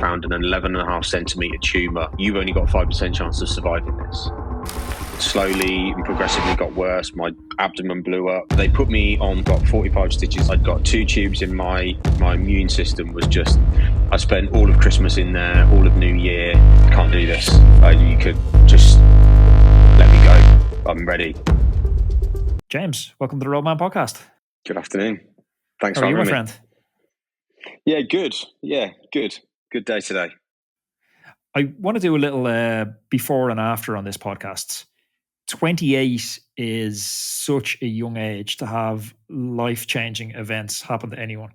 found an 11.5 centimetre tumour. You've only got a 5% chance of surviving this. Slowly and progressively got worse. My abdomen blew up. They put me on, got 45 stitches. I'd got 2 tubes in my immune system was just, I spent all of Christmas in there, all of New Year. Can't do this. You could just let me go. I'm ready. James, welcome to the Roadman podcast. Good afternoon. Thanks How are for you, having my me. friend? Yeah, good. Yeah, good. Good day today. I want to do a little before and after on this podcast. 28 is such a young age to have life-changing events happen to anyone.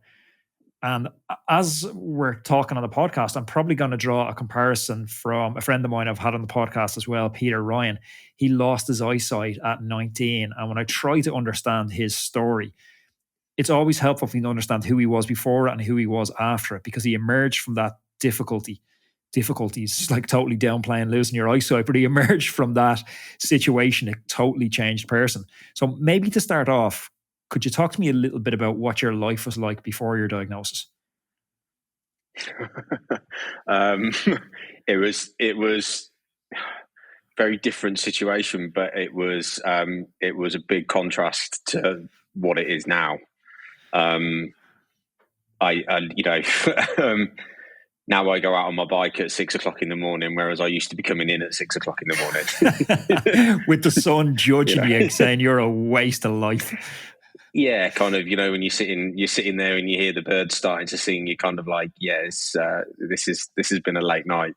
And as we're talking on the podcast, I'm probably going to draw a comparison from a friend of mine I've had on the podcast as well, Peter Ryan. He lost his eyesight at 19. And when I try to understand his story, it's always helpful for me to understand who he was before it and who he was after it, because he emerged from that difficulties, like totally downplaying losing your eyesight, but he emerged from that situation a totally changed person. So maybe to start off, could you talk to me a little bit about what your life was like before your diagnosis? It was very different situation, but it was a big contrast to what it is now. Now I go out on my bike at 6 o'clock in the morning, whereas I used to be coming in at 6 o'clock in the morning. With the sun judging you, saying you're a waste of life. Yeah, kind of, when you're sitting there and you hear the birds starting to sing, you're kind of like, this has been a late night.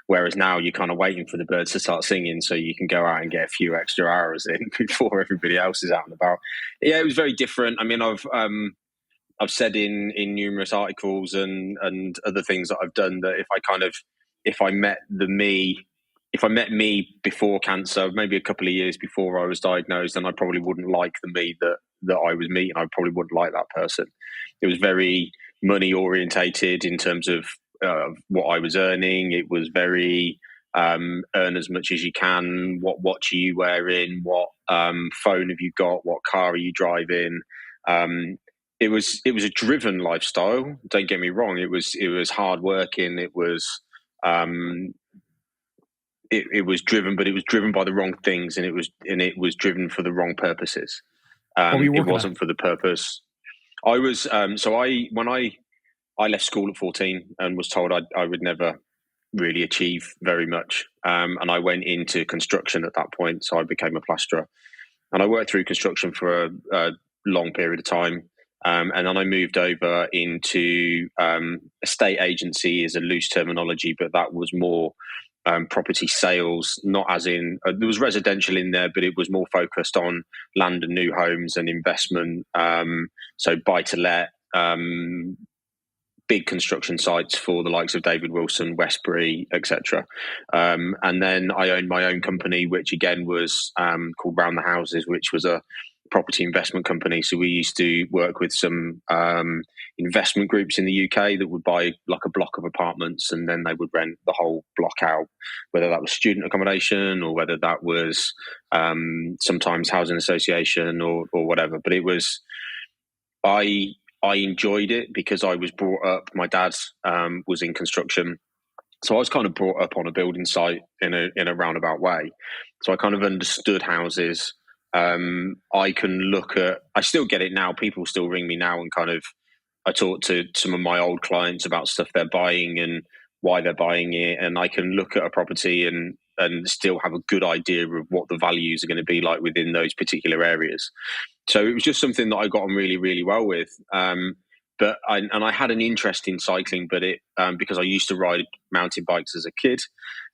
Whereas now you're kind of waiting for the birds to start singing so you can go out and get a few extra hours in before everybody else is out and about. Yeah, it was very different. I mean, I've said in numerous articles and other things that I've done that if I met me before cancer, maybe a couple of years before I was diagnosed, then I probably wouldn't like the me that I was meeting. I probably wouldn't like that person. It was very money orientated in terms of what I was earning. It was very earn as much as you can. What watch are you wearing? What phone have you got? What car are you driving? It was a driven lifestyle. Don't get me wrong. It was hard working. It was driven, but it was driven by the wrong things, and it was driven for the wrong purposes. It wasn't for the purpose. I was when I left school at 14 and was told I would never really achieve very much, and I went into construction at that point. So I became a plasterer, and I worked through construction for a long period of time. And then I moved over into estate agency is a loose terminology, but that was more property sales, not as in there was residential in there, but it was more focused on land and new homes and investment. So buy to let, big construction sites for the likes of David Wilson, Westbury, etc. And then I owned my own company, which again was called Round the Houses, which was a property investment company. So we used to work with some investment groups in the UK that would buy like a block of apartments, and then they would rent the whole block out, whether that was student accommodation or whether that was sometimes housing association or whatever. But it was, I enjoyed it because I was brought up, my dad was in construction. So I was kind of brought up on a building site in a roundabout way. So I kind of understood houses. I still get it now. People still ring me now and kind of, I talk to some of my old clients about stuff they're buying and why they're buying it. And I can look at a property and still have a good idea of what the values are going to be like within those particular areas. So it was just something that I got on really, really well with. But I had an interest in cycling, but because I used to ride mountain bikes as a kid.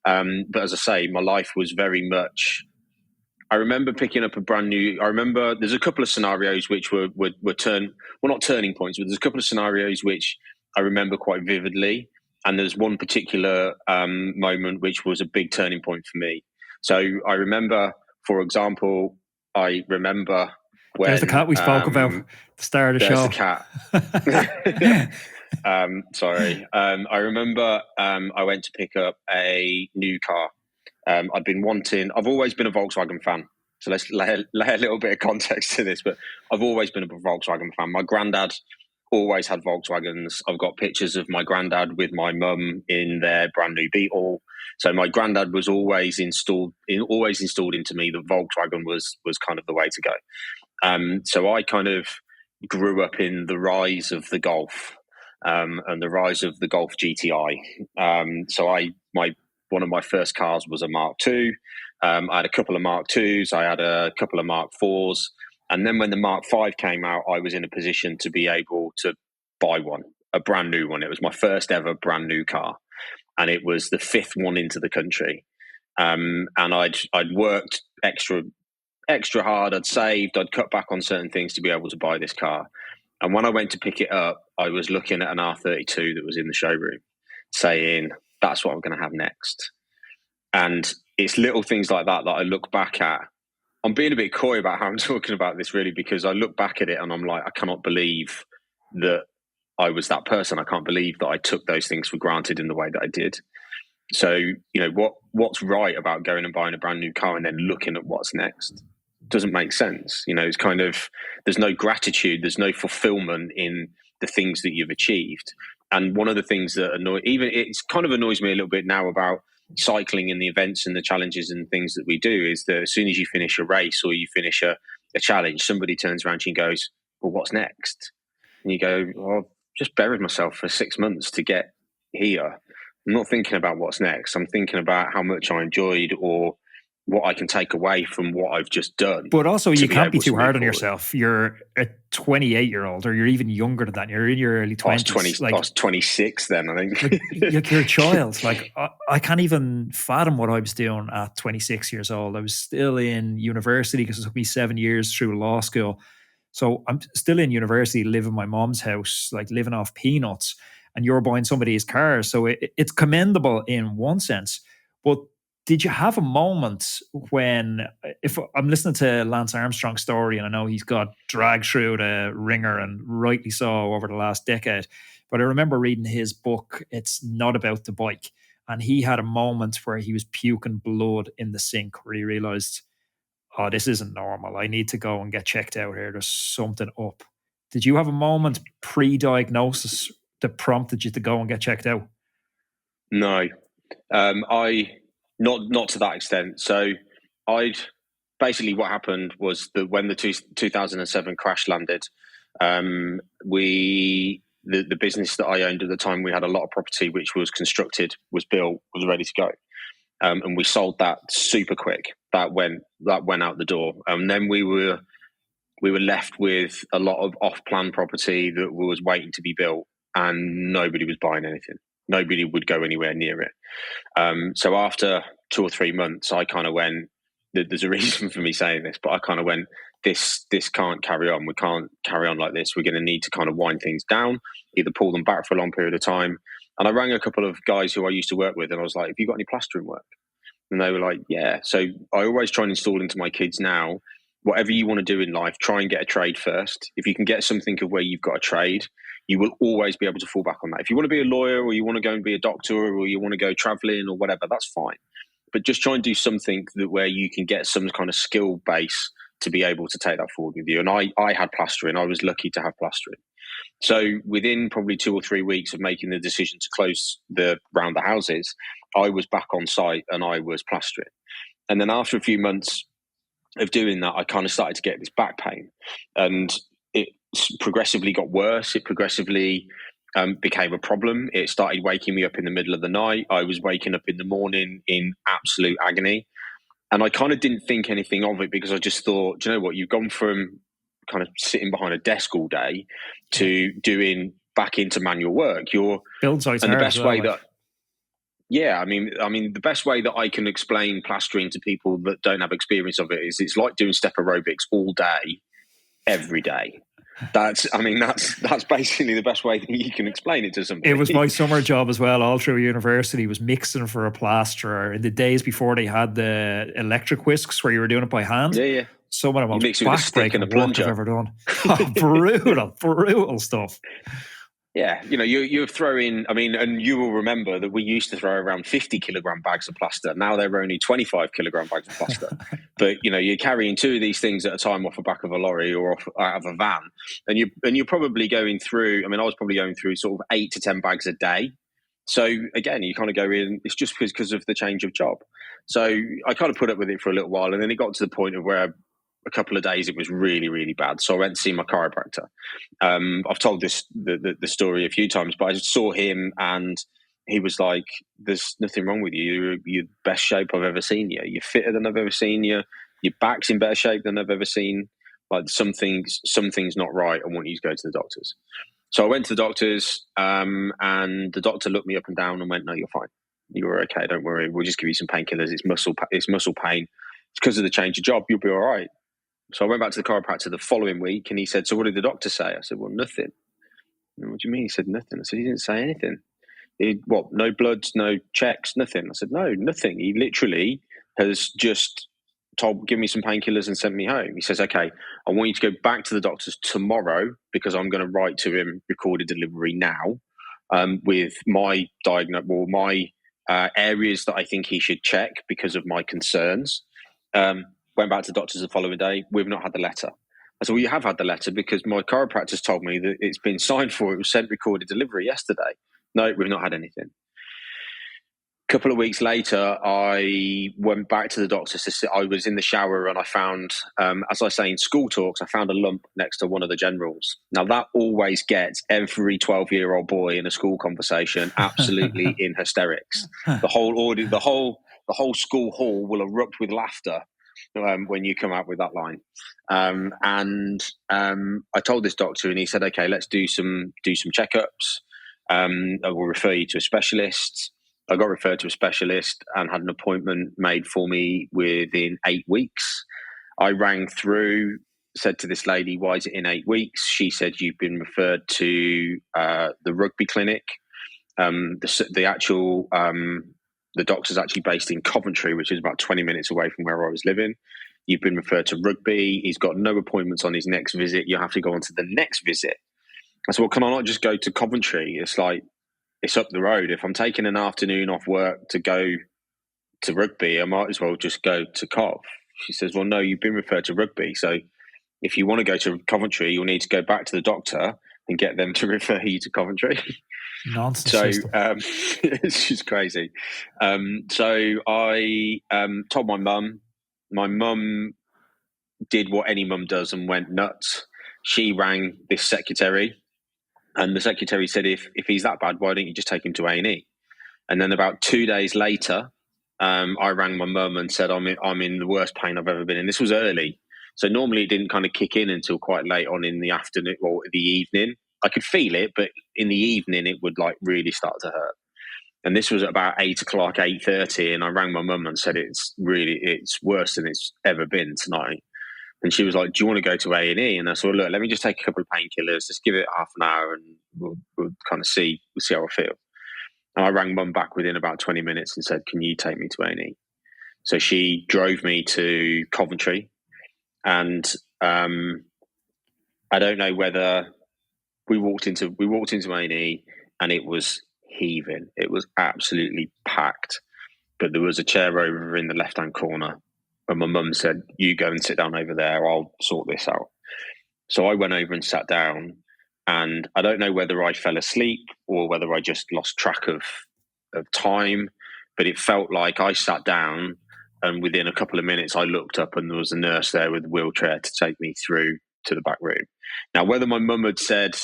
But as I say, my life was very much, I remember picking up there's a couple of scenarios which were not turning points, but there's a couple of scenarios which I remember quite vividly. And there's one particular moment which was a big turning point for me. So I remember, for example, when there's the cat we spoke about at the start of the show. The cat. Sorry. I remember I went to pick up a new car. I've always been a Volkswagen fan. So let's lay a little bit of context to this, but I've always been a Volkswagen fan. My granddad always had Volkswagens. I've got pictures of my granddad with my mum in their brand new Beetle. So my granddad was always installed into me that Volkswagen was kind of the way to go. So I kind of grew up in the rise of the Golf and the rise of the Golf GTI. So one of my first cars was a Mark II. I had a couple of Mark IIs. I had a couple of Mark IVs. And then when the Mark V came out, I was in a position to be able to buy one, a brand new one. It was my first ever brand new car. And it was the fifth one into the country. And I'd worked extra hard. I'd saved. I'd cut back on certain things to be able to buy this car. And when I went to pick it up, I was looking at an R32 that was in the showroom saying, that's what I'm going to have next. And it's little things like that I look back at. I'm being a bit coy about how I'm talking about this, really, because I look back at it and I'm like, I cannot believe that I was that person. I can't believe that I took those things for granted in the way that I did. So, what's right about going and buying a brand new car and then looking at what's next? Doesn't make sense. It's kind of, there's no gratitude, there's no fulfillment in the things that you've achieved. And one of the things that it's kind of annoys me a little bit now about cycling and the events and the challenges and things that we do is that as soon as you finish a race or you finish a challenge, somebody turns around to you and goes, well, what's next? And you go, well, I've just buried myself for 6 months to get here. I'm not thinking about what's next. I'm thinking about how much I enjoyed or what I can take away from what I've just done. But also, you can't be too hard on yourself. You're a 28-year-old, or you're even younger than that. You're in your early 20s. I was 26 then, I think. You're a child. Like, I can't even fathom what I was doing at 26 years old. I was still in university because it took me 7 years through law school. So I'm still in university, living in my mom's house, like living off peanuts, and you're buying somebody's car. So it's commendable in one sense. But did you have a moment when, if I'm listening to Lance Armstrong's story, and I know he's got dragged through the ringer, and rightly so, over the last decade, but I remember reading his book, It's Not About the Bike, and he had a moment where he was puking blood in the sink, where he realized, oh, this isn't normal. I need to go and get checked out here. There's something up. Did you have a moment pre-diagnosis that prompted you to go and get checked out? No, Not to that extent. So basically what happened was that when the 2007 crash landed, the business that I owned at the time, we had a lot of property which was constructed, was built, was ready to go. And we sold that super quick. That went out the door. And then we were left with a lot of off-plan property that was waiting to be built, and nobody was buying anything. Nobody would go anywhere near it. So after 2 or 3 months, I kind of went, there's a reason for me saying this, but I kind of went, this can't carry on. We can't carry on like this. We're going to need to kind of wind things down, either pull them back for a long period of time. And I rang a couple of guys who I used to work with, and I was like, have you got any plastering work? And they were like, yeah. So I always try and install into my kids now, whatever you want to do in life, try and get a trade first. If you can get something of where you've got a trade, you will always be able to fall back on that. If you want to be a lawyer, or you want to go and be a doctor, or you want to go traveling or whatever, that's fine. But just try and do something where you can get some kind of skill base to be able to take that forward with you. And I had plastering. I was lucky to have plastering. So within probably 2 or 3 weeks of making the decision to close round the houses, I was back on site and I was plastering. And then after a few months of doing that, I kind of started to get this back pain, and it progressively got worse. It progressively became a problem. It started waking me up in the middle of the night. I was waking up in the morning in absolute agony. And I kind of didn't think anything of it, because I just thought, do you know what? You've gone from kind of sitting behind a desk all day to doing back into manual work. Build sites and the best way that. Yeah, I mean, the best way that I can explain plastering to people that don't have experience of it is it's like doing step aerobics all day, every day. That's basically the best way that you can explain it to somebody. It was my summer job as well, all through university, was mixing for a plasterer in the days before they had the electric whisks where you were doing it by hand. Yeah. Some of the most back-breaking work I've ever done. Oh, brutal stuff. Yeah, you're throwing, I mean, and you will remember that we used to throw around 50 kilogram bags of plaster. Now they're only 25 kilogram bags of plaster. But, you're carrying two of these things at a time off the back of a lorry or out of a van. And you're probably going through, I mean, I was probably going through sort of 8 to 10 bags a day. So again, you kind of go in, it's just because of the change of job. So I kind of put up with it for a little while. And then it got to the point of where a couple of days it was really, really bad. So I went to see my chiropractor. I've told the story a few times, but I just saw him and he was like, "There's nothing wrong with you. You're the best shape I've ever seen you. You're fitter than I've ever seen you. Your back's in better shape than I've ever seen. Like something's not right. I want you to go to the doctors." So I went to the doctors, and the doctor looked me up and down and went, "No, you're fine. You're okay. Don't worry. We'll just give you some painkillers. It's muscle pain. It's because of the change of job. You'll be all right." So I went back to the chiropractor the following week and he said, "So what did the doctor say?" I said, "Well, nothing." "What do you mean?" He said, "Nothing." I said, "He didn't say anything." "What? No bloods, no checks, nothing?" I said, "No, nothing. He literally has just give me some painkillers and sent me home." He says, "Okay, I want you to go back to the doctors tomorrow because I'm going to write to him recorded delivery now with my areas that I think he should check because of my concerns." Went back to the doctors the following day. "We've not had the letter." I said, "Well, you have had the letter because my chiropractor's told me that it's been signed for. It was sent recorded delivery yesterday." "No, we've not had anything." A couple of weeks later, I went back to the doctors to sit. I was in the shower and I found, as I say in school talks, I found a lump next to one of the generals. Now that always gets every 12-year-old boy in a school conversation absolutely in hysterics. The whole school hall will erupt with laughter when you come out with that line. And I told this doctor, and he said, "Okay, let's do some checkups. I will refer you to a specialist." I got referred to a specialist and had an appointment made for me within 8 weeks. I rang through, said to this lady, "Why is it in 8 weeks?" She said, "You've been referred to the rugby clinic." The doctor's actually based in Coventry, which is about 20 minutes away from where I was living. "You've been referred to rugby. He's got no appointments on his next visit. You have to go on to the next visit." I said, "Well, can I not just go to Coventry? It's like, it's up the road. If I'm taking an afternoon off work to go to rugby, I might as well just go to Cov." She says, "Well, no, you've been referred to rugby. So if you want to go to Coventry, you'll need to go back to the doctor and get them to refer you to Coventry." Nonsense. So it's just crazy. So I told my mum. My mum did what any mum does and went nuts. She rang this secretary, and the secretary said, if he's that bad, why don't you just take him to A&E? And then about 2 days later, I rang my mum and said, I'm in the worst pain I've ever been in. This was early. So normally it didn't kind of kick in until quite late on in the afternoon or the evening. I could feel it, but in the evening it would like really start to hurt. And this was at about 8 o'clock, 8:30. And I rang my mum and said, it's worse than it's ever been tonight. And she was like, "Do you want to go to A&E?" And I said, "Look, let me just take a couple of painkillers, just give it half an hour and we'll kind of see how I feel." And I rang mum back within about 20 minutes and said, "Can you take me to A&E?" So she drove me to Coventry. And I don't know whether we walked into A&E and it was heaving. It was absolutely packed. But there was a chair over in the left-hand corner. And my mum said, "You go and sit down over there. I'll sort this out." So I went over and sat down, and I don't know whether I fell asleep or whether I just lost track of time, but it felt like I sat down, and within a couple of minutes I looked up and there was a nurse there with a wheelchair to take me through to the back room. Now, whether my mum had said,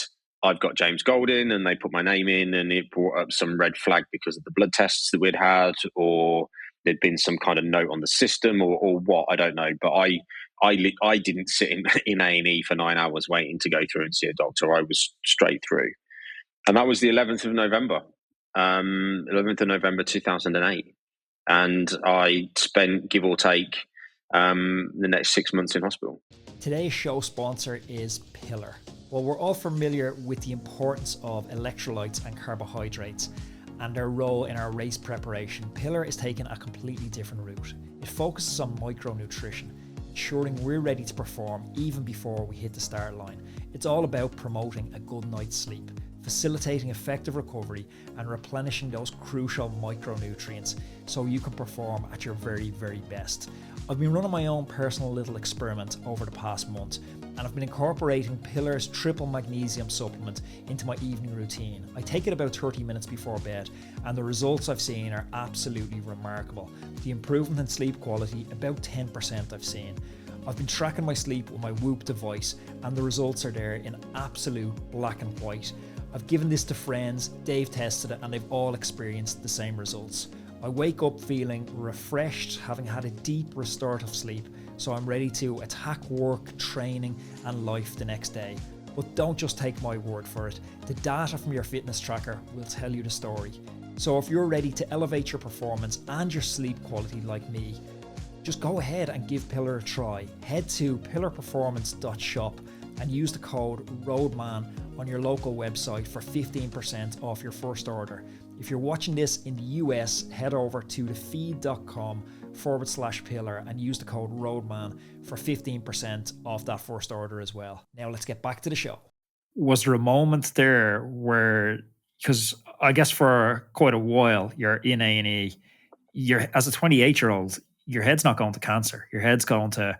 "I've got James Golding," and they put my name in and it brought up some red flag because of the blood tests that we'd had, or there'd been some kind of note on the system or what, I don't know. But I didn't sit in A&E for 9 hours waiting to go through and see a doctor. I was straight through. And that was the 11th of November, 2008. And I spent, give or take, the next 6 months in hospital. Today's show sponsor is Pillar. Well, we're all familiar with the importance of electrolytes and carbohydrates and their role in our race preparation. Pillar is taking a completely different route. It focuses on micronutrition, ensuring we're ready to perform even before we hit the start line. It's all about promoting a good night's sleep, facilitating effective recovery and replenishing those crucial micronutrients so you can perform at your very, very best. I've been running my own personal little experiment over the past month, and I've been incorporating Pillar's triple magnesium supplement into my evening routine. I take it about 30 minutes before bed, and the results I've seen are absolutely remarkable. The improvement in sleep quality, about 10% I've seen. I've been tracking my sleep with my Whoop device, and the results are there in absolute black and white. I've given this to friends, they've tested it, and they've all experienced the same results. I wake up feeling refreshed, having had a deep restorative sleep, so I'm ready to attack work, training, and life the next day. But don't just take my word for it. The data from your fitness tracker will tell you the story. So if you're ready to elevate your performance and your sleep quality like me, just go ahead and give Pillar a try. Head to pillarperformance.shop and use the code ROADMAN on your local website for 15% off your first order. If you're watching this in the US, head over to thefeed.com/pillar and use the code ROADMAN for 15% off that first order as well. Now let's get back to the show. Was there a moment there where, because I guess for quite a while you're in A&E, you're, as a 28-year-old, your head's not going to cancer. Your head's going to,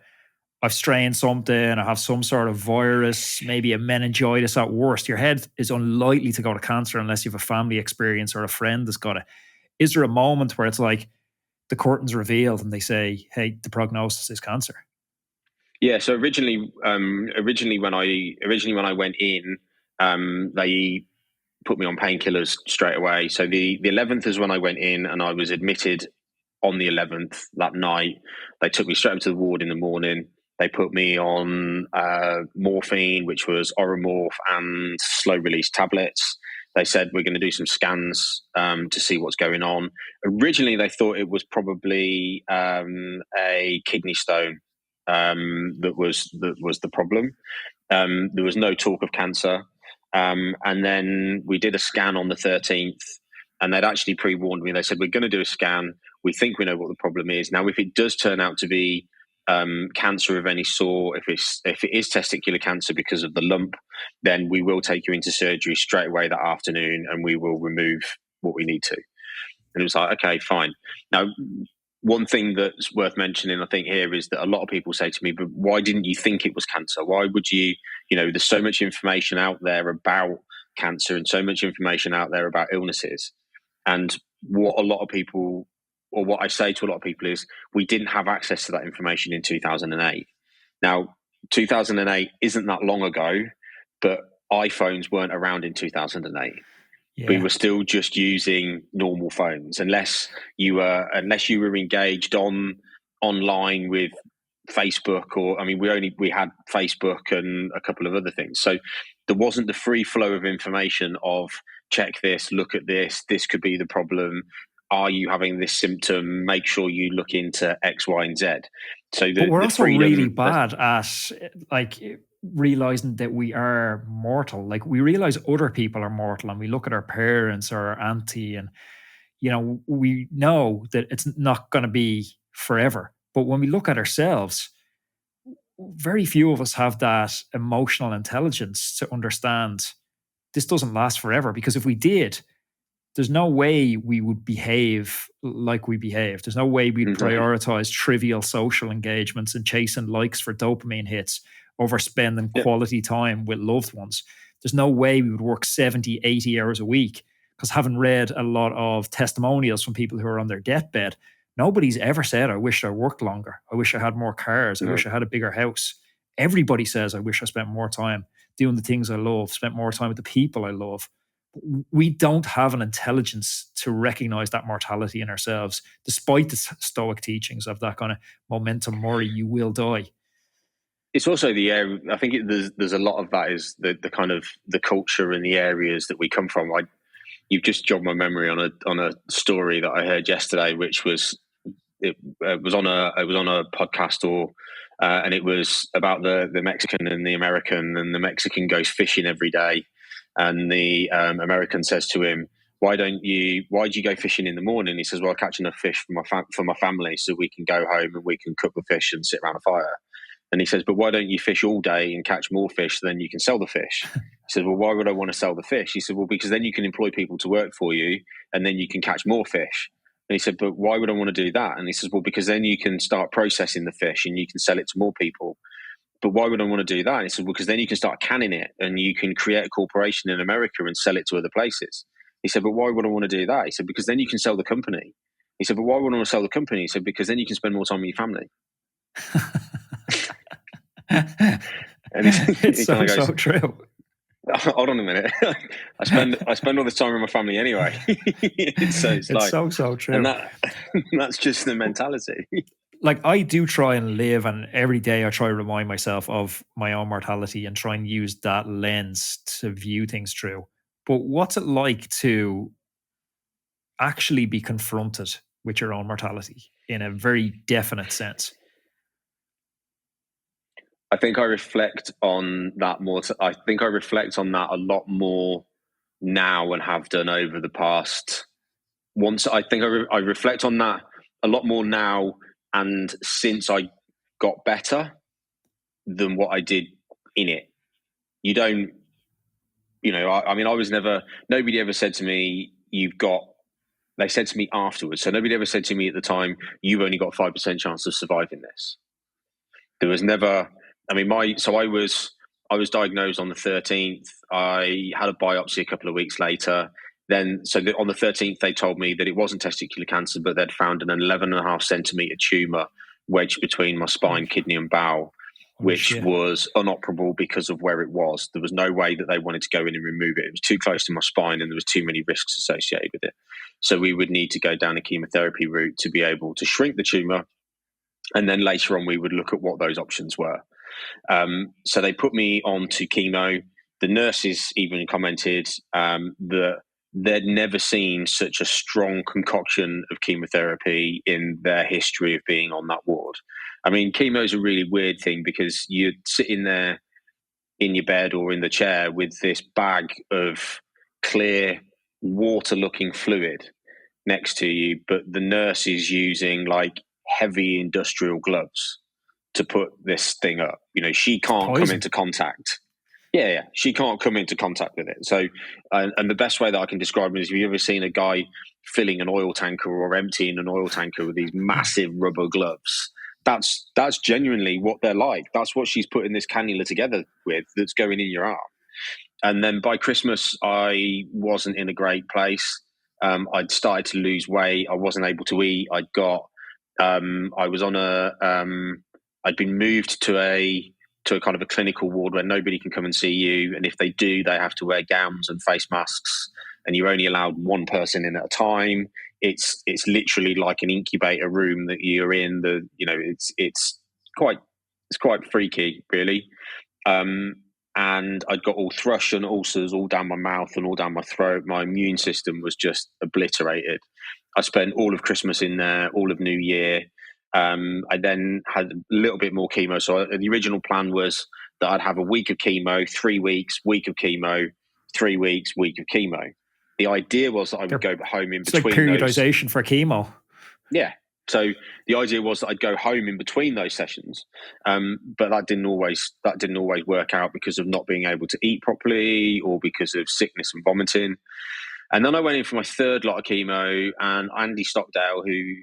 I've strained something, I have some sort of virus, maybe a meningitis at worst. Your head is unlikely to go to cancer unless you have a family experience or a friend that's got it. Is there a moment where it's like the curtain's revealed and they say, hey, the prognosis is cancer? Yeah. So originally when I went in, they put me on painkillers straight away. So the 11th is when I went in, and I was admitted on the 11th that night. They took me straight up to the ward in the morning. They put me on morphine, which was Oromorph, and slow release tablets. They said, we're going to do some scans to see what's going on. Originally, they thought it was probably a kidney stone that was the problem. There was no talk of cancer. And then we did a scan on the 13th, and they'd actually pre-warned me. They said, we're going to do a scan. We think we know what the problem is. Now, if it does turn out to be cancer of any sort, if it is testicular cancer because of the lump, then we will take you into surgery straight away that afternoon, and we will remove what we need to. And it was like, okay, fine. Now, one thing that's worth mentioning, I think, here is that a lot of people say to me, but why didn't you think it was cancer? Why would you, there's so much information out there about cancer and so much information out there about illnesses. And what a lot of people, or what I say to a lot of people, is we didn't have access to that information in 2008. Now, 2008 isn't that long ago, but iPhones weren't around in 2008. Yeah. We were still just using normal phones, unless you were engaged online with Facebook, or we had Facebook and a couple of other things. So there wasn't the free flow of information of check this, look at this, this could be the problem. Are you having this symptom? Make sure you look into X, Y, and Z. So but we're also really bad at realizing that we are mortal. Like, we realize other people are mortal, and we look at our parents or our auntie, and we know that it's not going to be forever. But when we look at ourselves, very few of us have that emotional intelligence to understand this doesn't last forever. Because if we did, there's no way we would behave like we behave. There's no way we'd prioritize trivial social engagements and chasing likes for dopamine hits over spending quality time with loved ones. There's no way we would work 70, 80 hours a week, because having read a lot of testimonials from people who are on their deathbed, nobody's ever said, I wish I worked longer. I wish I had more cars. I wish I had a bigger house. Everybody says, I wish I spent more time doing the things I love, spent more time with the people I love. We don't have an intelligence to recognize that mortality in ourselves, despite the Stoic teachings of that kind of momentum mori, you will die. It's also the area. I think there's a lot of that is the kind of the culture and the areas that we come from. You've just jogged my memory on a story that I heard yesterday, which was it was on a podcast, and it was about the Mexican and the American, and the Mexican goes fishing every day, and the American says to him, why do you go fishing in the morning? He says, well, I catch enough fish for my family so we can go home and we can cook the fish and sit around a fire. And he says, but why don't you fish all day and catch more fish so then you can sell the fish? He said, well, why would I want to sell the fish? He said, well, because then you can employ people to work for you and then you can catch more fish. And he said, but why would I want to do that? And he says, well, because then you can start processing the fish and you can sell it to more people. But why would I want to do that? And he said, well, because then you can start canning it and you can create a corporation in America and sell it to other places. He said, but why would I want to do that? He said, because then you can sell the company. He said, but why would I want to sell the company? He said, because then you can spend more time with your family. And it's so true. Hold on a minute. I spend all this time with my family anyway. So it's so true. And that's just the mentality. Like, I do try and live, and every day I try to remind myself of my own mortality and try and use that lens to view things through. But what's it like to actually be confronted with your own mortality in a very definite sense? I think I reflect on that more. I think I reflect on that a lot more now and have done over the past. I think I reflect on that a lot more now and since I got better than what I did in it. You don't, I mean, I was never. Nobody ever said to me, They said to me afterwards. So nobody ever said to me at the time, you've only got 5% chance of surviving this. There was never. I mean, I was diagnosed on the 13th. I had a biopsy a couple of weeks later. Then, on the 13th, they told me that it wasn't testicular cancer, but they'd found an 11.5 centimeter tumor wedged between my spine, kidney, and bowel, which was inoperable because of where it was. There was no way that they wanted to go in and remove it. It was too close to my spine, and there was too many risks associated with it. So we would need to go down a chemotherapy route to be able to shrink the tumor, and then later on we would look at what those options were. So they put me on to chemo. The nurses even commented that they'd never seen such a strong concoction of chemotherapy in their history of being on that ward. I mean, chemo is a really weird thing because you're sitting there in your bed or in the chair with this bag of clear water-looking fluid next to you, but the nurse is using like heavy industrial gloves to put this thing up. She can't come into contact. Yeah, she can't come into contact with it. So, and the best way that I can describe it is, have you ever seen a guy filling an oil tanker or emptying an oil tanker with these massive rubber gloves? That's genuinely what they're like. That's what she's putting this cannula together with, that's going in your arm. And then by Christmas, I wasn't in a great place. I'd started to lose weight. I wasn't able to eat. I was on I'd been moved to a kind of a clinical ward where nobody can come and see you, and if they do, they have to wear gowns and face masks, and you're only allowed one person in at a time. It's literally like an incubator room that you're in. It's quite freaky, really. And I'd got all thrush and ulcers all down my mouth and all down my throat. My immune system was just obliterated. I spent all of Christmas in there, all of New Year. I then had a little bit more chemo. So the original plan was that I'd have a week of chemo, 3 weeks, week of chemo, 3 weeks, week of chemo. The idea was that I would go home in between. It's like periodization for chemo. Yeah. So the idea was that I'd go home in between those sessions, but that didn't always work out because of not being able to eat properly or because of sickness and vomiting. And then I went in for my third lot of chemo, and Andy Stockdale, who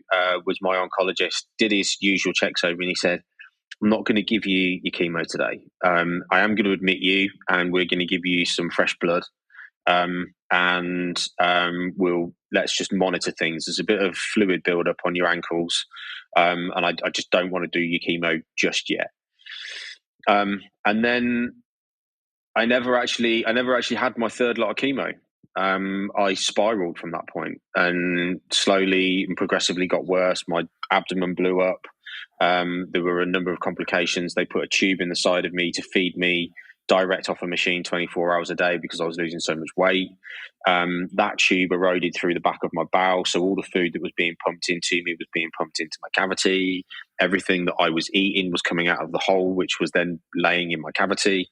was my oncologist, did his usual checks over, and he said, I'm not going to give you your chemo today. I am going to admit you, and we're going to give you some fresh blood. Let's just monitor things. There's a bit of fluid buildup on your ankles, and I just don't want to do your chemo just yet. And then I never actually had my third lot of chemo. I spiraled from that point and slowly and progressively got worse. My abdomen blew up. There were a number of complications. They put a tube in the side of me to feed me direct off a machine 24 hours a day because I was losing so much weight. That tube eroded through the back of my bowel, so all the food that was being pumped into me was being pumped into my cavity. Everything that I was eating was coming out of the hole, which was then laying in my cavity.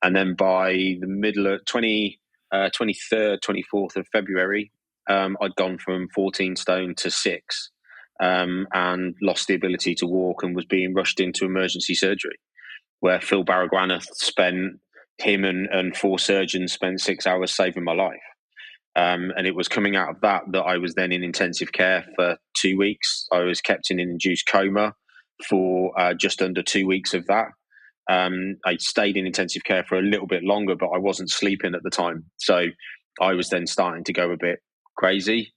And then by the middle of 23rd, 24th of February, I'd gone from 14 stone to 6 and lost the ability to walk and was being rushed into emergency surgery. where Phil Baragwanath him and 4 surgeons spent 6 hours saving my life. And it was coming out of that I was then in intensive care for 2 weeks. I was kept in an induced coma for just under 2 weeks of that. I stayed in intensive care for a little bit longer, but I wasn't sleeping at the time. So I was then starting to go a bit crazy.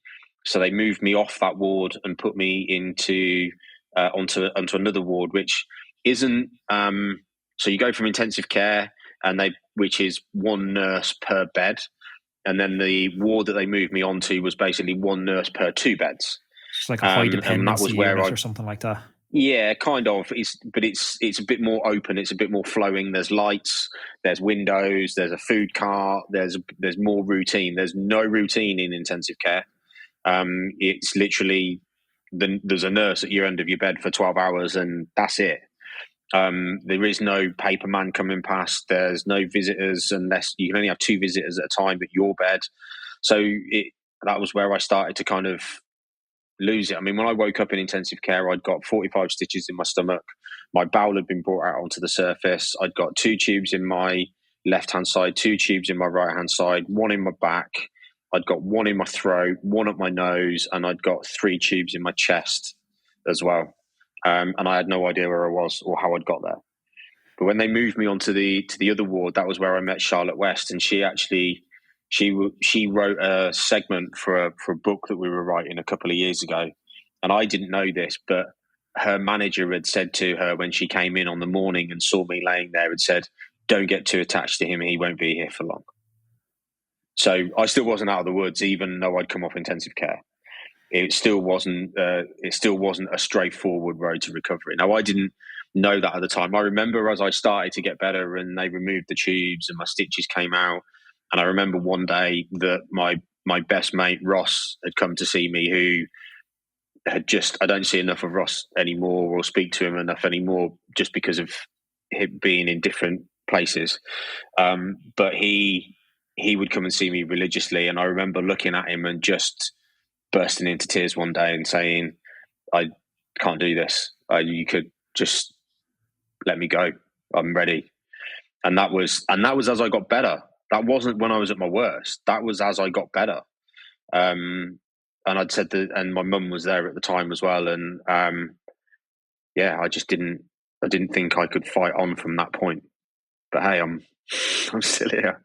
So they moved me off that ward and put me onto another ward, which isn't. So you go from intensive care, which is 1 nurse per bed. And then the ward that they moved me onto was basically 1 nurse per 2 beds. It's like a high dependency unit or something like that. Yeah, kind of. It's a bit more open. It's a bit more flowing. There's lights. There's windows. There's a food cart. There's more routine. There's no routine in intensive care. It's literally there's a nurse at your end of your bed for 12 hours, and that's it. There is no paper man coming past. There's no visitors unless you can only have 2 visitors at a time at your bed. So that was where I started to kind of lose it. I mean, when I woke up in intensive care, I'd got 45 stitches in my stomach. My bowel had been brought out onto the surface. I'd got 2 tubes in my left-hand side, 2 tubes in my right-hand side, 1 in my back. I'd got 1 in my throat, 1 up my nose, and I'd got 3 tubes in my chest as well. And I had no idea where I was or how I'd got there. But when they moved me onto the other ward, that was where I met Charlotte West, and she wrote a segment for a book that we were writing a couple of years ago. And I didn't know this, but her manager had said to her when she came in on the morning and saw me laying there, had said, "Don't get too attached to him. He won't be here for long." So I still wasn't out of the woods, even though I'd come off intensive care. It still wasn't a straightforward road to recovery. Now, I didn't know that at the time. I remember as I started to get better and they removed the tubes and my stitches came out. And I remember one day that my best mate, Ross, had come to see me, who had I don't see enough of Ross anymore or speak to him enough anymore just because of him being in different places. But he would come and see me religiously. And I remember looking at him and just bursting into tears one day and saying, "I can't do this. You could just let me go. I'm ready." And that was as I got better. That wasn't when I was at my worst. That was as I got better. And I'd said that, and my mum was there at the time as well. And I just didn't think I could fight on from that point. But hey, I'm still here.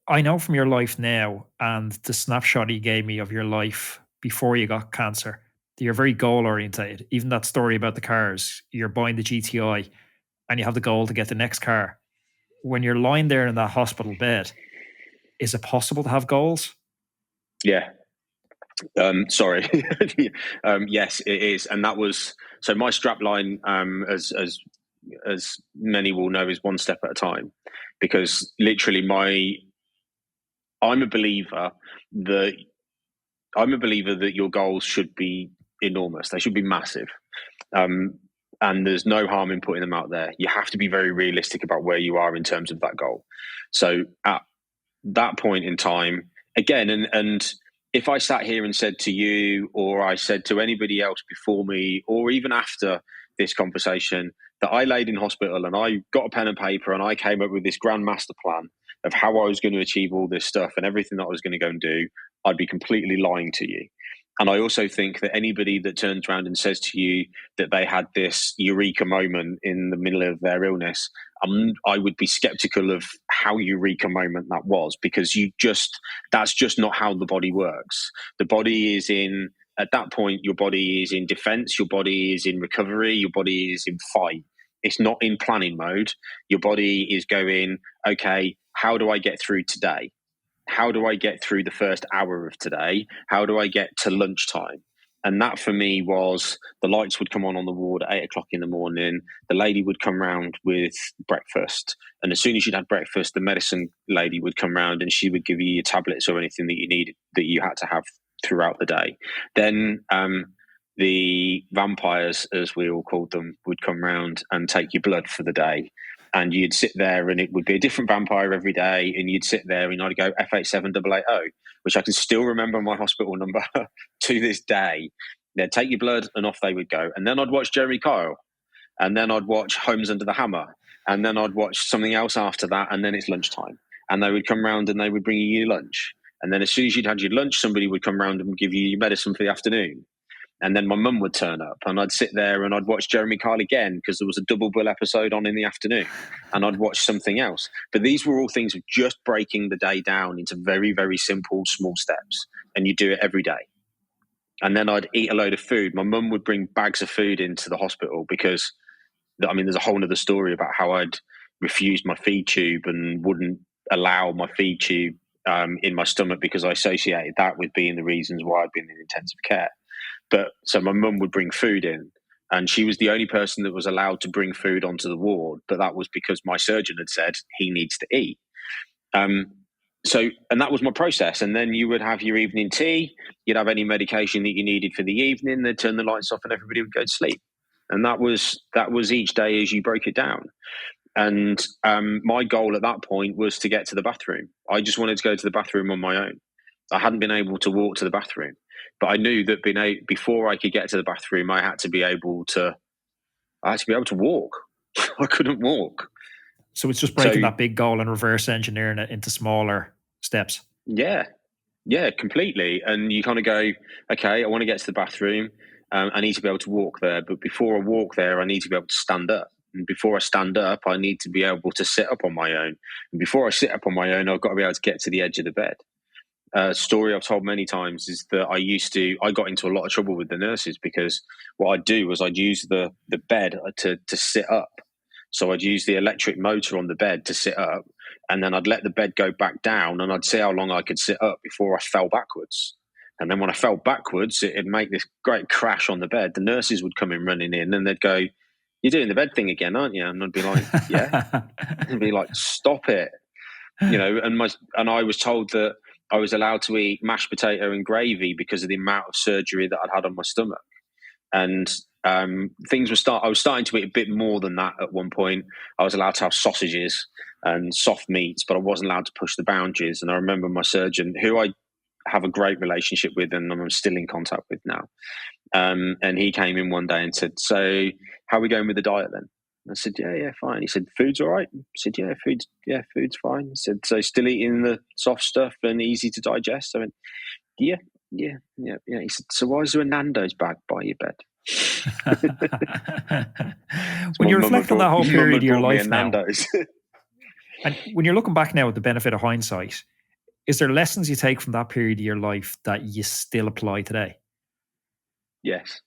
I know from your life now and the snapshot you gave me of your life before you got cancer that you're very goal orientated. Even that story about the cars, you're buying the GTI and you have the goal to get the next car. When you're lying there in that hospital bed, is it possible to have goals? Yeah. Sorry. Yes, it is. And that was, so my strap line, as many will know, is 1 step at a time, because literally I'm a believer that your goals should be enormous. They should be massive. And there's no harm in putting them out there. You have to be very realistic about where you are in terms of that goal. So at that point in time, again, and if I sat here and said to you, or I said to anybody else before me, or even after this conversation, that I laid in hospital and I got a pen and paper and I came up with this grand master plan of how I was going to achieve all this stuff and everything that I was going to go and do, I'd be completely lying to you. And I also think that anybody that turns around and says to you that they had this eureka moment in the middle of their illness, I would be skeptical of how eureka moment that was, because that's just not how the body works. The body is at that point, your body is in defense, your body is in recovery, your body is in fight. It's not in planning mode. Your body is going, okay, how do I get through today? How do I get through the first hour of today? How do I get to lunchtime? And that for me was, the lights would come on the ward at 8 o'clock in the morning. The lady would come round with breakfast. And as soon as you'd had breakfast, the medicine lady would come round and she would give you your tablets or anything that you needed, that you had to have throughout the day. Then the vampires, as we all called them, would come round and take your blood for the day. And you'd sit there and it would be a different vampire every day. And you'd sit there and I'd go F87880, which I can still remember my hospital number to this day. They'd take your blood and off they would go. And then I'd watch Jeremy Kyle. And then I'd watch Homes Under the Hammer. And then I'd watch something else after that, and then it's lunchtime. And they would come round and they would bring you your lunch. And then as soon as you'd had your lunch, somebody would come round and give you your medicine for the afternoon. And then my mum would turn up, and I'd sit there and I'd watch Jeremy Kyle again because there was a Double Bill episode on in the afternoon, and I'd watch something else. But these were all things of just breaking the day down into very, very simple, small steps, and you do it every day. And then I'd eat a load of food. My mum would bring bags of food into the hospital because, I mean, there's a whole other story about how I'd refused my feed tube and wouldn't allow my feed tube in my stomach because I associated that with being the reasons why I'd been in intensive care. But so my mum would bring food in, and she was the only person that was allowed to bring food onto the ward. But that was because my surgeon had said he needs to eat. And that was my process. And then you would have your evening tea. You'd have any medication that you needed for the evening. They'd turn the lights off, and everybody would go to sleep. And that was each day as you broke it down. And my goal at that point was to get to the bathroom. I just wanted to go to the bathroom on my own. I hadn't been able to walk to the bathroom, but I knew that before I could get to the bathroom, I had to be able to walk. I couldn't walk. So it's just breaking that big goal and reverse engineering it into smaller steps. Yeah, completely. And you kind of go, okay, I want to get to the bathroom. I need to be able to walk there. But before I walk there, I need to be able to stand up. And before I stand up, I need to be able to sit up on my own. And before I sit up on my own, I've got to be able to get to the edge of the bed. A story I've told many times is that I got into a lot of trouble with the nurses because what I'd do was I'd use the bed to sit up. So I'd use the electric motor on the bed to sit up, and then I'd let the bed go back down, and I'd see how long I could sit up before I fell backwards. And then when I fell backwards, it'd make this great crash on the bed. The nurses would come in running in, and they'd go, "You're doing the bed thing again, aren't you?" And I'd be like, "Yeah." And be like, "Stop it." And I was told that I was allowed to eat mashed potato and gravy because of the amount of surgery that I'd had on my stomach. And I was starting to eat a bit more than that at one point. I was allowed to have sausages and soft meats, but I wasn't allowed to push the boundaries. And I remember my surgeon, who I have a great relationship with and I'm still in contact with now. And he came in one day and said, "So how are we going with the diet then?" I said, yeah, fine. He said, "Food's all right?" I said, food's fine. He said, "So still eating the soft stuff and easy to digest?" I went, yeah. He said, "So why is there a Nando's bag by your bed?" When you reflect on that whole period of your life now, and when you're looking back now with the benefit of hindsight, is there lessons you take from that period of your life that you still apply today? Yes.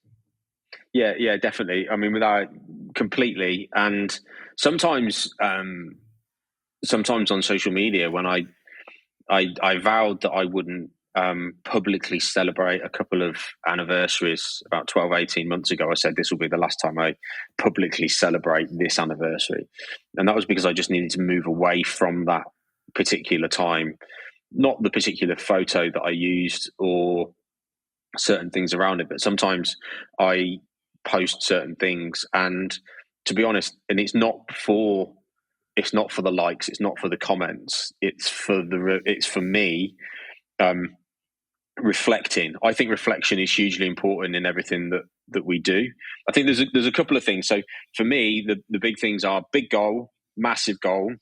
Yeah, definitely. I mean, without completely. And sometimes on social media, when I vowed that I wouldn't publicly celebrate a couple of anniversaries about 12, 18 months ago, I said this will be the last time I publicly celebrate this anniversary. And that was because I just needed to move away from that particular time, not the particular photo that I used or certain things around it, but sometimes I post certain things, and to be honest, and it's not for the likes, it's not for the comments, it's for me reflecting. I think reflection is hugely important in everything that we do. I think there's a couple of things. So for me, the big things are big goal, massive goal,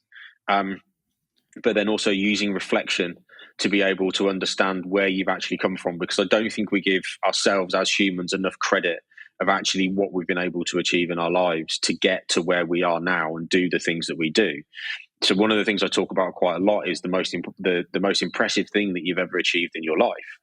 but then also using reflection to be able to understand where you've actually come from, because I don't think we give ourselves as humans enough credit of actually what we've been able to achieve in our lives to get to where we are now and do the things that we do. So one of the things I talk about quite a lot is the most impressive thing that you've ever achieved in your life.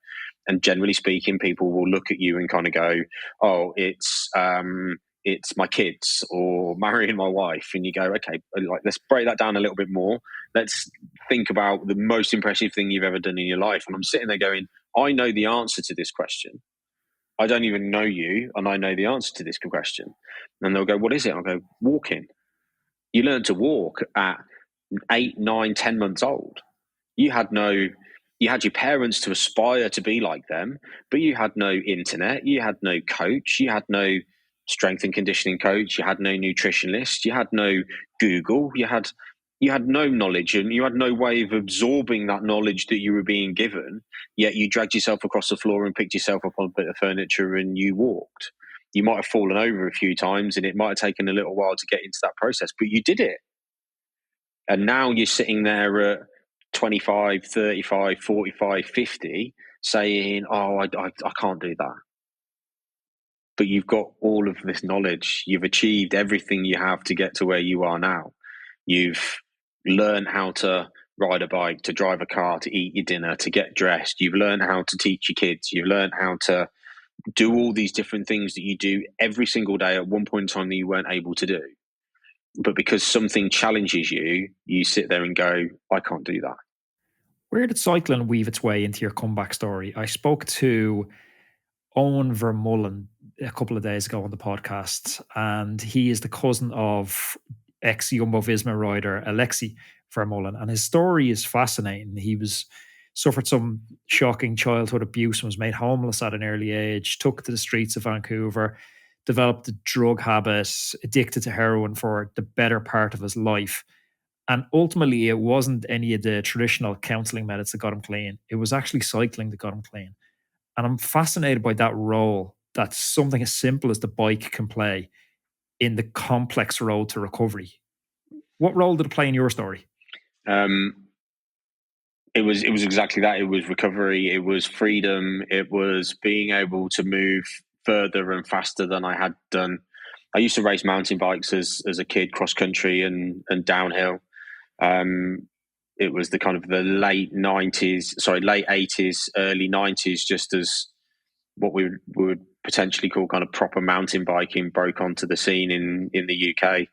And generally speaking, people will look at you and kind of go, "Oh, it's my kids or marrying my wife." And you go, "Okay, let's break that down a little bit more. Let's think about the most impressive thing you've ever done in your life." And I'm sitting there going, I know the answer to this question. I don't even know you, and I know the answer to this question. And they'll go, "What is it?" I'll go, "Walking. You learned to walk at 8, 9, 10 months old. You had your parents to aspire to be like them, but you had no internet, you had no coach, you had no strength and conditioning coach, you had no nutritionist, you had no Google, you had no knowledge, and you had no way of absorbing that knowledge that you were being given, yet you dragged yourself across the floor and picked yourself up on a bit of furniture and you walked." You might have fallen over a few times, and it might have taken a little while to get into that process, but you did it. And now you're sitting there at 25, 35, 45, 50 saying, oh, I can't do that. But you've got all of this knowledge. You've achieved everything you have to get to where you are now. You've learned how to ride a bike, to drive a car, to eat your dinner, to get dressed. You've learned how to teach your kids. You've learned how to do all these different things that you do every single day at one point in time that you weren't able to do. But because something challenges you, you sit there and go, I can't do that. Where did cycling weave its way into your comeback story? I spoke to Owen Ver Mullan a couple of days ago on the podcast, and he is the cousin of ex Jumbo Visma rider Alexi Ver Mullan, and his story is fascinating. He suffered some shocking childhood abuse and was made homeless at an early age, took to the streets of Vancouver, developed a drug habit, addicted to heroin for the better part of his life. And ultimately, it wasn't any of the traditional counseling methods that got him clean. It was actually cycling that got him clean. And I'm fascinated by that role that something as simple as the bike can play in the complex road to recovery. What role did it play in your story? It was exactly that. It was recovery. It was freedom. It was being able to move further and faster than I had done. I used to race mountain bikes as a kid, cross country and downhill. It was the kind of the late 80s, early 90s, just as what we would potentially call kind of proper mountain biking broke onto the scene in the UK.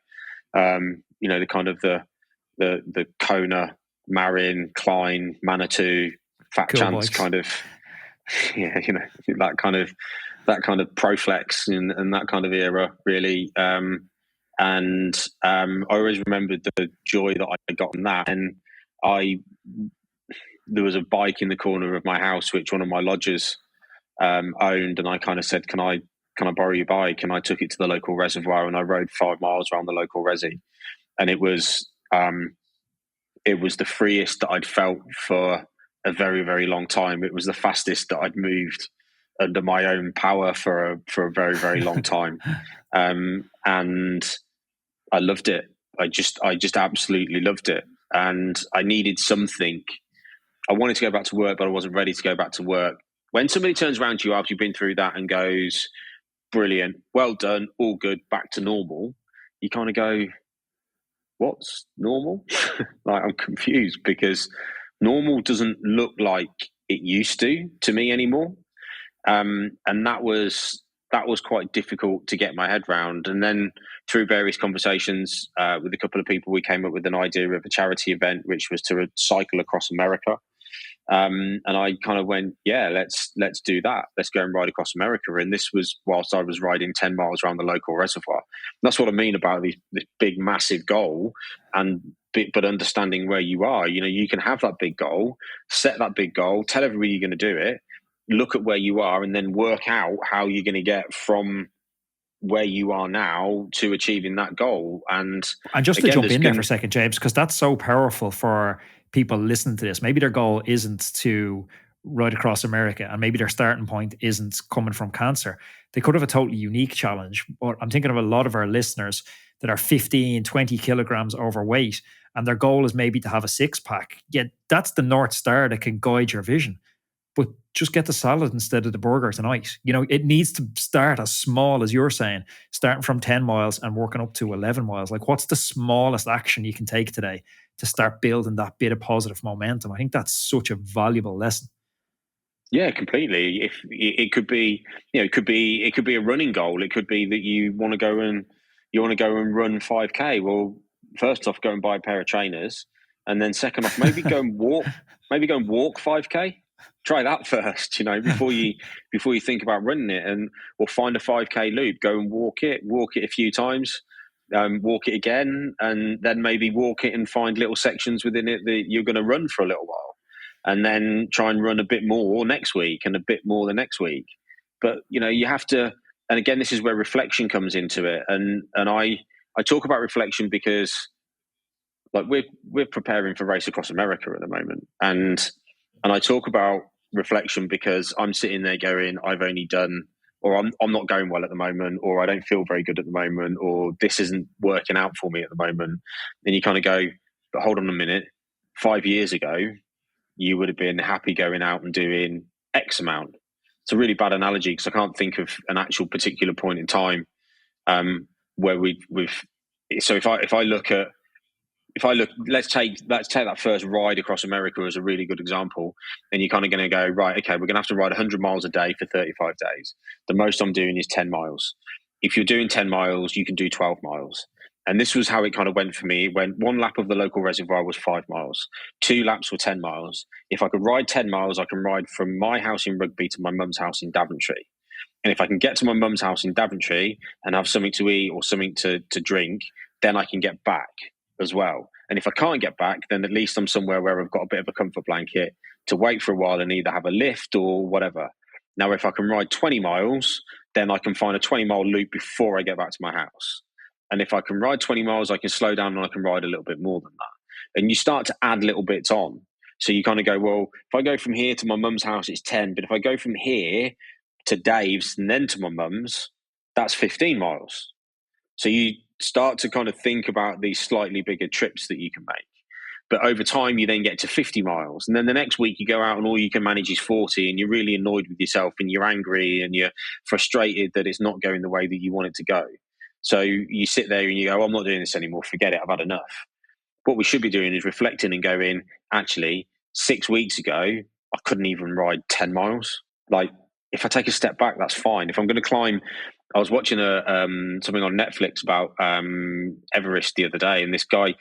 The kind of the Kona, Marin, Klein, Manitou, Fat Cool Chance bikes. kind of, that kind of Proflex and that kind of era, really. And I always remembered the joy that I got in that. And there was a bike in the corner of my house which one of my lodgers owned, and I kind of said, "Can I borrow your bike?" And I took it to the local reservoir, and I rode 5 miles around the local resi, and it was the freest that I'd felt for a very, very long time. It was the fastest that I'd moved under my own power for a very, very long time, and I loved it. I just absolutely loved it, and I needed something. I wanted to go back to work, but I wasn't ready to go back to work. When somebody turns around to you after you've been through that and goes, "Brilliant, well done, all good, back to normal," you kind of go, "What's normal?" Like, I'm confused because normal doesn't look like it used to me anymore. And that was quite difficult to get my head round. And then through various conversations with a couple of people, we came up with an idea of a charity event, which was to cycle across America. And I kind of went, yeah, let's do that. Let's go and ride across America. And this was whilst I was riding 10 miles around the local reservoir. And that's what I mean about this big, massive goal, but understanding where you are. You can have that big goal, set that big goal, tell everybody you're going to do it, look at where you are, and then work out how you're going to get from where you are now to achieving that goal. And just to jump in there for a second, James, because that's so powerful for people listening to this. Maybe their goal isn't to ride across America, and maybe their starting point isn't coming from cancer. They could have a totally unique challenge. But I'm thinking of a lot of our listeners that are 15, 20 kilograms overweight, and their goal is maybe to have a six-pack. Yet that's the North Star that can guide your vision. But just get the salad instead of the burger tonight. It needs to start as small as you're saying, starting from 10 miles and working up to 11 miles. Like, what's the smallest action you can take today to start building that bit of positive momentum? I think that's such a valuable lesson. Yeah, completely. If it could be, it could be a running goal. It could be that you want to go and run 5K. Well, first off, go and buy a pair of trainers, and then second off, maybe go and walk 5K. Try that first, before you think about running it, or find a 5K loop, go and walk it a few times, walk it again, and then maybe walk it and find little sections within it that you're going to run for a little while, and then try and run a bit more next week and a bit more the next week. But you have to, and again, this is where reflection comes into it. And I talk about reflection because, like, we're preparing for Race Across America at the moment, and I talk about reflection because I'm sitting there going, I've only done or I'm not going well at the moment, or I don't feel very good at the moment, or this isn't working out for me at the moment. And you kind of go, but hold on a minute, 5 years ago, you would have been happy going out and doing X amount. It's a really bad analogy because I can't think of an actual particular point in time where we've. So if I look, let's take that first ride across America as a really good example. And you're kind of going to go, right, okay, we're going to have to ride 100 miles a day for 35 days. The most I'm doing is 10 miles. If you're doing 10 miles, you can do 12 miles. And this was how it kind of went for me. When one lap of the local reservoir was 5 miles, 2 laps were 10 miles. If I could ride 10 miles, I can ride from my house in Rugby to my mum's house in Daventry. And if I can get to my mum's house in Daventry and have something to eat or something to drink, then I can get back as well. And if I can't get back, then at least I'm somewhere where I've got a bit of a comfort blanket to wait for a while and either have a lift or whatever. Now, if I can ride 20 miles, then I can find a 20-mile loop before I get back to my house. And if I can ride 20 miles, I can slow down and I can ride a little bit more than that. And you start to add little bits on. So you kind of go, well, if I go from here to my mum's house, it's 10. But if I go from here to Dave's and then to my mum's, that's 15 miles. So you start to kind of think about these slightly bigger trips that you can make. But over time, you then get to 50 miles. And then the next week you go out and all you can manage is 40 and you're really annoyed with yourself and you're angry and you're frustrated that it's not going the way that you want it to go. So you sit there and you go, I'm not doing this anymore. Forget it. I've had enough. What we should be doing is reflecting and going, actually, 6 weeks ago, I couldn't even ride 10 miles. Like, if I take a step back, that's fine. If I'm going to climb, I was watching something on Netflix about Everest the other day, and this guy,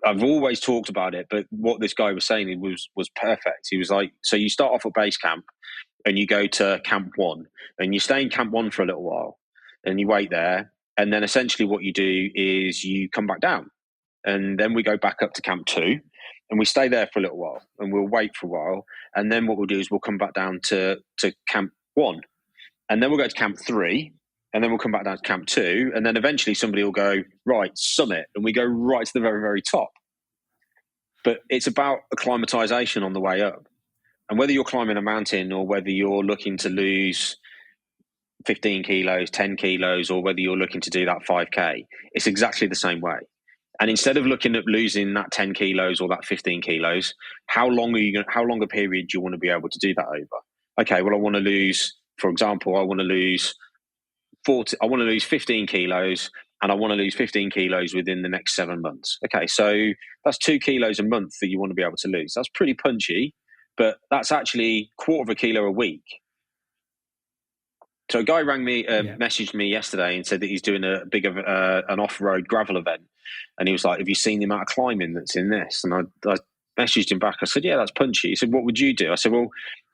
I've always talked about it, but what this guy was saying was perfect. He was like, so you start off at base camp and you go to camp 1 and you stay in camp 1 for a little while and you wait there. And then essentially what you do is you come back down and then we go back up to camp 2 and we stay there for a little while and we'll wait for a while. And then what we'll do is we'll come back down to camp 1 and then we'll go to camp 3 and then we'll come back down to camp 2. And then eventually somebody will go, right, summit. And we go right to the very, very top. But it's about acclimatization on the way up. And whether you're climbing a mountain or whether you're looking to lose 15 kilos, 10 kilos, or whether you're looking to do that 5K, it's exactly the same way. And instead of looking at losing that 10 kilos or that 15 kilos, how long a period do you want to be able to do that over? Okay, well, I want to lose, for example, I want to lose 15 kilos and I want to lose 15 kilos within the next 7 months. Okay, so that's 2 kilos a month that you want to be able to lose. That's pretty punchy, but that's actually 1/4 of a kilo a week. So a guy rang me, messaged me yesterday and said that he's doing a big of an off-road gravel event. And he was like, have you seen the amount of climbing that's in this? And I messaged him back. I said, yeah, that's punchy. He said, what would you do? I said, well,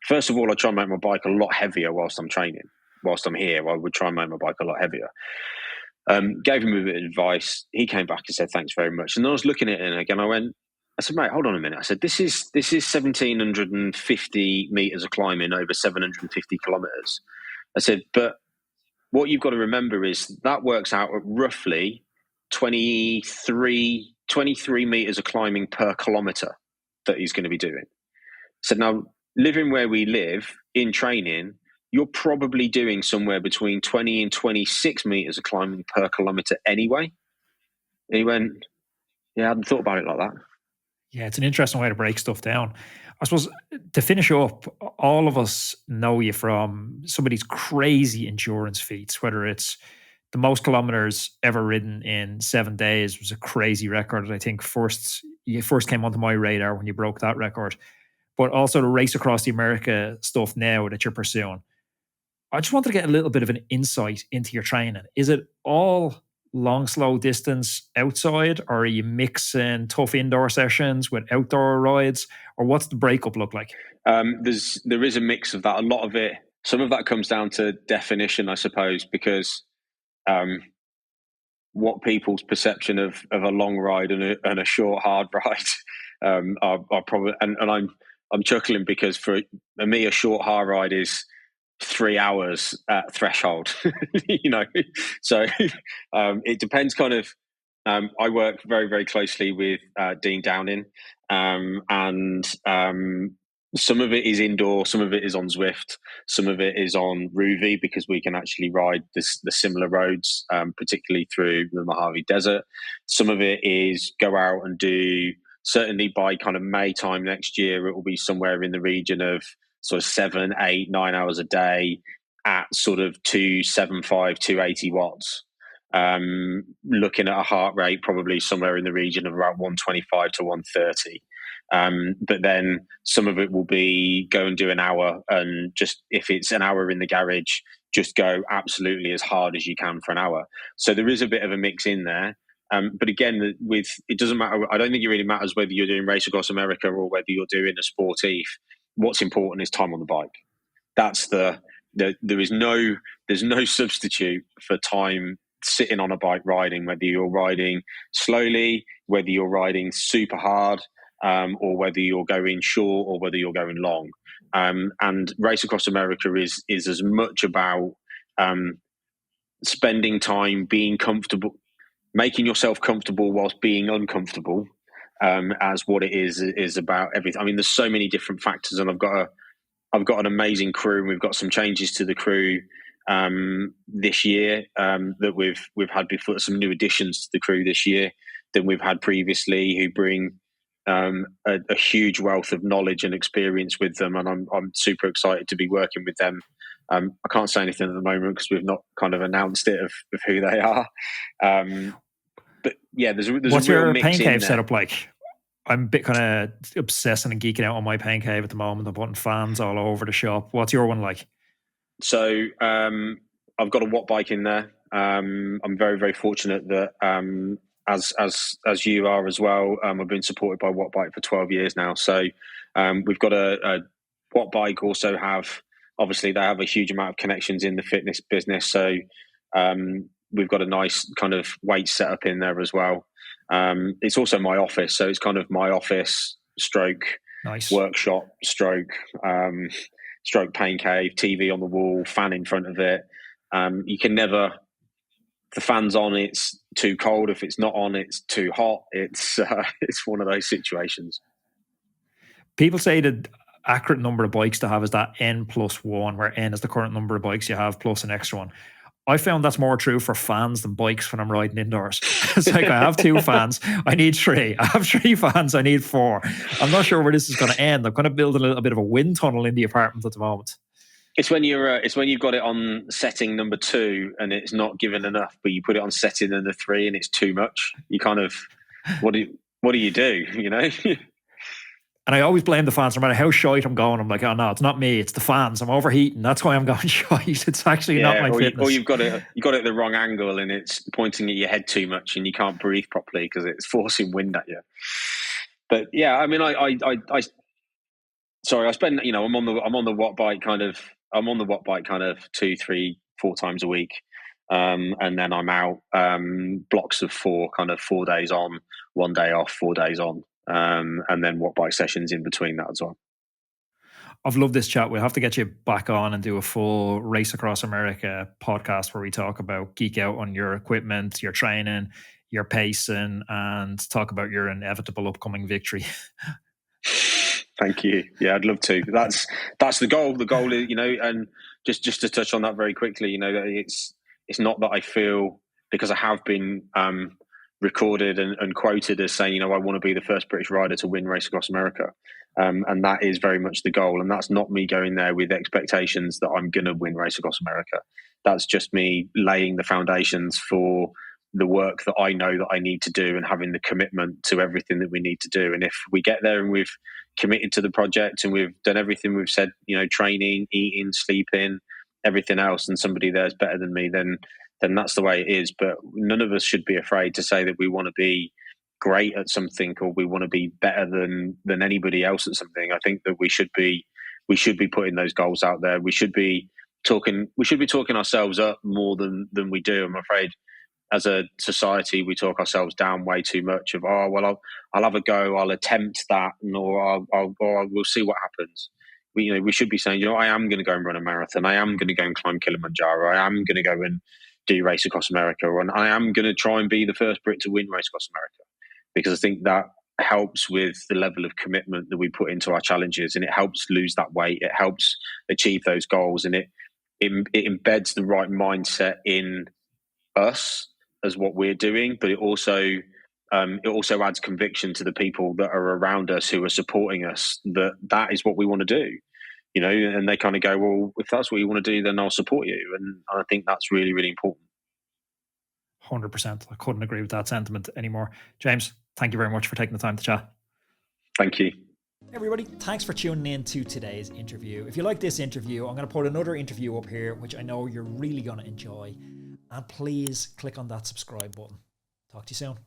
first of all, I try and make my bike a lot heavier whilst I'm training. Whilst I'm here, I would try and make my bike a lot heavier. Gave him a bit of advice. He came back and said, thanks very much. And I was looking at it again. I said, mate, hold on a minute. I said, this is 1,750 meters of climbing over 750 kilometers. I said, but what you've got to remember is that works out at roughly 23 meters of climbing per kilometer that he's going to be doing. So now, living where we live in training, you're probably doing somewhere between 20 and 26 meters of climbing per kilometer anyway. And he went, yeah, I hadn't thought about it like that. Yeah, it's an interesting way to break stuff down. I suppose to finish up, all of us know you from some of these crazy endurance feats, whether it's the most kilometers ever ridden in 7 days was a crazy record. I think you first came onto my radar when you broke that record, but also the race across the America stuff now that you're pursuing. I just wanted to get a little bit of an insight into your training. Is it all long, slow distance outside, or are you mixing tough indoor sessions with outdoor rides, or what's the breakup look like? There is a mix of that. A lot of it, some of that comes down to definition, I suppose, because what people's perception of a long ride and a short hard ride are probably, and I'm chuckling because for me a short hard ride is 3 hours at threshold. So it depends kind of. I work very, very closely with Dean Downing, and Some of it is indoor, some of it is on Zwift, some of it is on Ruvi because we can actually ride the similar roads, particularly through the Mojave Desert. Some of it is go out and do, certainly by kind of May time next year, it will be somewhere in the region of sort of 7, 8, 9 hours a day at sort of 275, 280 watts. Looking at a heart rate probably somewhere in the region of about 125 to 130. But then some of it will be go and do an hour, and just if it's an hour in the garage, just go absolutely as hard as you can for an hour. So there is a bit of a mix in there. But again, with it doesn't matter. I don't think it really matters whether you're doing Race Across America or whether you're doing a sportif. What's important is time on the bike. That's there's no substitute for time sitting on a bike riding, whether you're riding slowly, whether you're riding super hard, or whether you're going short or whether you're going long. And Race Across America is as much about spending time being comfortable, making yourself comfortable whilst being uncomfortable, as what it is about everything. I mean, there's so many different factors, and I've got an amazing crew, and we've got some changes to the crew this year that we've had before, some new additions to the crew this year than we've had previously, who bring a huge wealth of knowledge and experience with them, and I'm super excited to be working with them. I can't say anything at the moment because we've not kind of announced it of who they are. But yeah, there's What's a real your mix pain cave in there. setup like? I'm a bit kind of obsessing and geeking out on my pain cave at the moment. I'm putting fans all over the shop. What's your one like? So I've got a watt bike in there. I'm very, very fortunate that as you are as well, I've been supported by Watt Bike for 12 years now. So we've got a Watt Bike also obviously they have a huge amount of connections in the fitness business. So we've got a nice kind of weight setup in there as well. It's also my office. So it's kind of my office stroke Nice. workshop stroke pain cave, TV on the wall, fan in front of it. You can never, if the fan's on, it's too cold. If it's not on, it's too hot. It's one of those situations. People say the accurate number of bikes to have is that N+1, where N is the current number of bikes you have plus an extra one. I found that's more true for fans than bikes when I'm riding indoors. It's like I have 2 fans, I need 3. I have 3 fans, I need 4. I'm not sure where this is going to end. I'm going to build a little bit of a wind tunnel in the apartment at the moment. It's when you've got it on setting number 2 and it's not given enough, but you put it on setting number 3 and it's too much. You kind of, what do you do? You know. And I always blame the fans, no matter how shite I'm going. I'm like, oh no, it's not me, it's the fans. I'm overheating. That's why I'm going shite. It's actually not my fitness. Or you've got it at the wrong angle and it's pointing at your head too much and you can't breathe properly because it's forcing wind at you. But yeah, I mean, sorry, I spend, I'm on the watt bike kind of 2, 3, 4 times a week. And then I'm out blocks of 4, kind of 4 days on, 1 day off, 4 days on. And then watt bike sessions in between that as well. I've loved this chat. We'll have to get you back on and do a full Race Across America podcast where we talk about, geek out on your equipment, your training, your pacing, and talk about your inevitable upcoming victory. Thank you. Yeah, I'd love to. That's the goal. The goal is, and just to touch on that very quickly, it's not that I feel, because I have been recorded and quoted as saying, I want to be the first British rider to win Race Across America. And that is very much the goal. And that's not me going there with expectations that I'm going to win Race Across America. That's just me laying the foundations for the work that I know that I need to do and having the commitment to everything that we need to do. And if we get there and we've committed to the project and we've done everything we've said, training, eating, sleeping, everything else, and somebody there is better than me, then that's the way it is. But none of us should be afraid to say that we want to be great at something or we want to be better than anybody else at something. I think that we should be putting those goals out there. We should be talking ourselves up more than we do. I'm afraid as a society we talk ourselves down way too much of, I'll have a go, I'll attempt that, or we'll see what happens. We should be saying, I am going to go and run a marathon. I am going to go and climb Kilimanjaro. I am going to go and do Race Across America, and I am going to try and be the first Brit to win Race Across America, because I think that helps with the level of commitment that we put into our challenges, and it helps lose that weight. It helps achieve those goals, and it embeds the right mindset in us as what we're doing, but it also adds conviction to the people that are around us who are supporting us, that is what we want to do, and they kind of go, well, if that's what you want to do, then I'll support you. And I think that's really, really important. 100%. I couldn't agree with that sentiment anymore. James, thank you very much for taking the time to chat. Thank you. Everybody, thanks for tuning in to today's interview. If you like this interview, I'm going to put another interview up here, which I know you're really going to enjoy. And please click on that subscribe button. Talk to you soon.